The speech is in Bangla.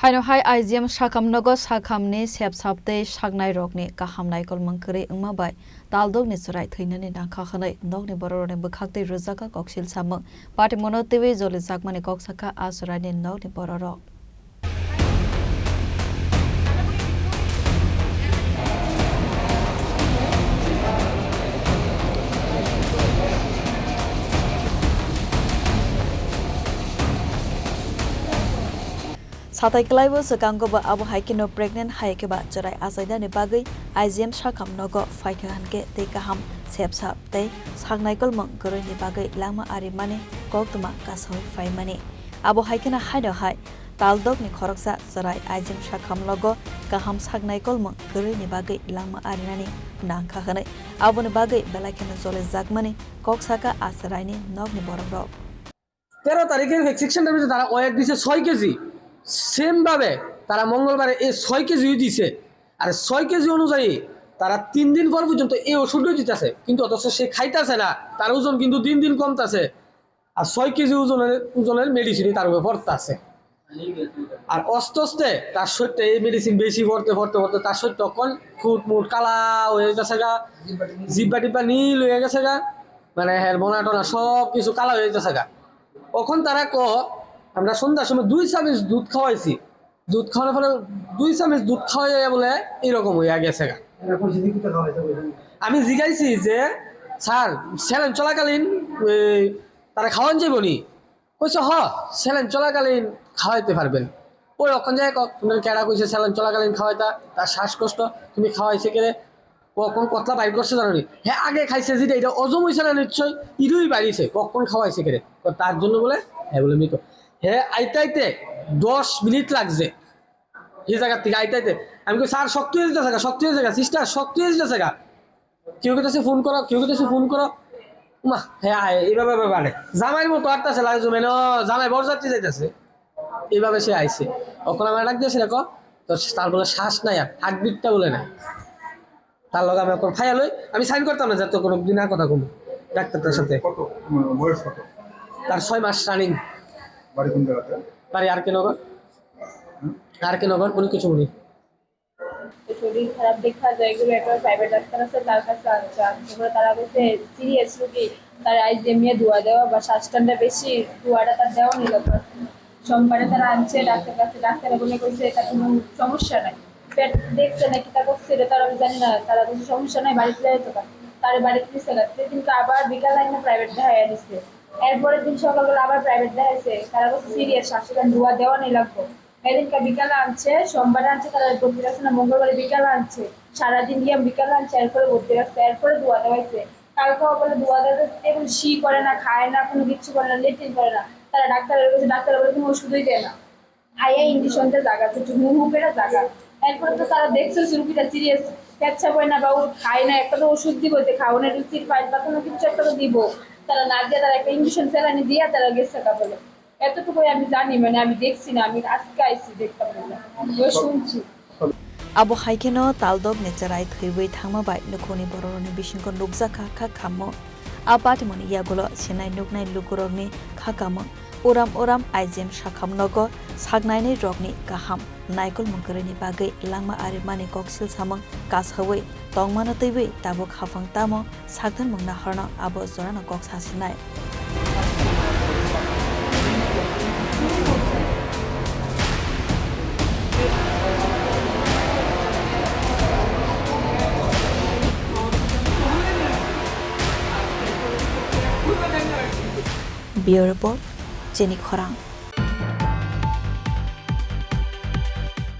Haino hai IGM sakamnogo sakamni sepsapte sagnai rokni kahamnai kolmangkri engmabai daldog ni surai thainani nangkha khanai nokni bororone bukhakte rujaka koksil samung pati mono tewe joli jakmani koksaka asurani nokni bororok Satai kelaibo sekanggoba abu haikino pregnant haikeba cerai asaida ni bagai IGM sakam nogo faikahanke te kaham sepsap te sagnai kolmang goroi ni bagai lama arimani koktuma kasoi faimani abu haikina haido hai taldok ni khoroksa cerai IGM sakam logo kaham sagnai kolmang goroi ni bagai lama arinani nangkha hanai abu ni bagai belakena jole jagmani koksaka asarai ni nogni borok 13 তারিখের ভ্যাকসিনেশনটার ভিতরে তারা ওয়েট দিছে 6 কেজি সেম ভাবে তারা মঙ্গলবারে এই 6 কেজি দিছে আর 6 কেজি অনুযায়ী তারা 3 দিন পর পর্যন্ত এই ওষুধই দিতেছে কিন্তু অথচ সে খাইতেছে না তার ওজন কিন্তু দিন দিন কমতেছে আর 6 কেজি ওজনের মেডিসিনই তার উপরে পড়তেছে আর আস্তে আস্তে তার শরীরে এই মেডিসিন বেশি পড়তে তার শরীর তখন ফুটমুট কালা হয়ে গেছে গা জিব্বা টিব্বা নীল হয়ে গেছে গা মানে হের বোনাটোনা সব কিছু কালা হয়ে গেছে গা তখন তারা আমরা সন্ধ্যার সময় 2 চামচ দুধ খাওয়াইছি দুধ খাওয়ানোর ফলে 2 চামচ দুধ খাওয়াইয়া বলে এরকম হইয়া গেছে গা আমি জিজ্ঞাইছি যে স্যার স্যালাইন চলাকালীন তারা খাওয়ান যাইব নি কইছে স্যালাইন চলাকালীন খাওয়াইতে পারবেন ওই অখন যায় তোমার কেডা কইছে স্যালাইন চলাকালীন খাওয়াইতা তার শ্বাসকষ্ট তুমি খাওয়াইছে কেড়ে কখন কতলা বাইর করছে জানো নি হ্যাঁ আগে খাইছে যেটা এটা অজম হয়েছে না নিশ্চয় ইরুই বাড়িছে কখন খাওয়াইছে কেড়ে তার জন্য বলে হ্যাঁ বলে মৃত হ্যাঁ আইতে 10 মিনিট লাগছে এই জায়গা থেকে আইতে আমি কই স্যার শক্তি হয়ে যেতেছে সিস্টার শক্তি হয়ে যেতেছে কেউ কেতেছে ফোন করো মা হ্যাঁ এইভাবে বাড়ে জামাইয়ের মতো আটটাছে লাগে জমে জামাই বরযাত্রী যাইতেছে এইভাবে সে আইছে তখন আমার ডাক দিয়েছে দেখো তো তার বলে শ্বাস নাই আর হার্টবিটটা বলে না তার লগে আমি এখন ফাইয়া লই আমি সাইন করতাম না যাতে কোনো দিন আর কথা কম ডাক্তারটার সাথে কত বয়স কত তার 6 মাস রানিং বাড়ি কোন জায়গাতে বাড়ি আর কে নগর কোনো কিছু নেই শরীর খারাপ দেখা যায় এগুলো একটা প্রাইভেট ডাক্তার আছে তার কাছে আচ্ছা তারপরে তারা বলছে সিরিয়াস রোগী তার আইজিএমে দোয়া দেওয়া বা শ্বাসটানটা বেশি দোয়াটা তার দেওয়া নিল সোমবারে তারা আনছে ডাক্তার বলে কইছে এটা কোনো সমস্যা নাই পেট দেখছে নাকি তা করছে এটা তারা জানি না তারা কোনো সমস্যা নাই বাড়িতে যাইতে পারে তার বাড়িতে নিচে গেছে কিন্তু আবার বিকাল লাইনে প্রাইভেট দেখাইয়া দিচ্ছে এরপরের দিন সকালবেলা আবার প্রাইভেট দেখাইছে তারা বলছে সিরিয়াস শ্বাসটান দোয়া দেওয়া নেই লাগবো এদিনকে বিকালে আনছে সোমবারে আনছে তারা ভর্তি রাখছে না মঙ্গলবারে বিকালে আনছে সারাদিন গিয়ে বিকালে আনছে এরপরে ভর্তি রাখছে এরপরে দোয়া দেওয়াইছে কালকে বলে দোয়া দেওয়া এখন শি করে না খায় না কোনো কিচ্ছু করে না লেট্রিন করে না তারা ডাক্তারের কাছে ডাক্তার বলে কোনো ওষুধই দেয় না আইয়া ইঞ্জেকশনটা জায়গা একটু মুখেরা জায়গা এরপরে তো তারা দেখছে রুগীটা সিরিয়াস পেচ্ছা হয় না বা ও খায় না একটা তো ওষুধ দিব যে খাওয়ানোর রুচির পাইল বা কোনো কিছু একটা তো দিব তারা না দিয়ে তারা একটা ইঞ্জেকশন স্যালাইন দিয়া তারা গেছে বলে এতটুকু আমি জানি মানে আমি দেখছি না আমি আজকে আইছি দেখতাম না শুনছি Abu haikeno taldog ne cerai thibui thangmabai nukhoni bororoni bisingko nukjaka kha khammo apatimoni yagulo sinai nuknai lukurogni khakamo oram IGM sakamnogo sagnai rokni kaham naikol mungkrini bagai langma arimani koksil samang kashawi tongmano tibui tabo khafang tamo sakdan mungna harno abo zorano koksasinai Bureau Report, Jenny Khorang.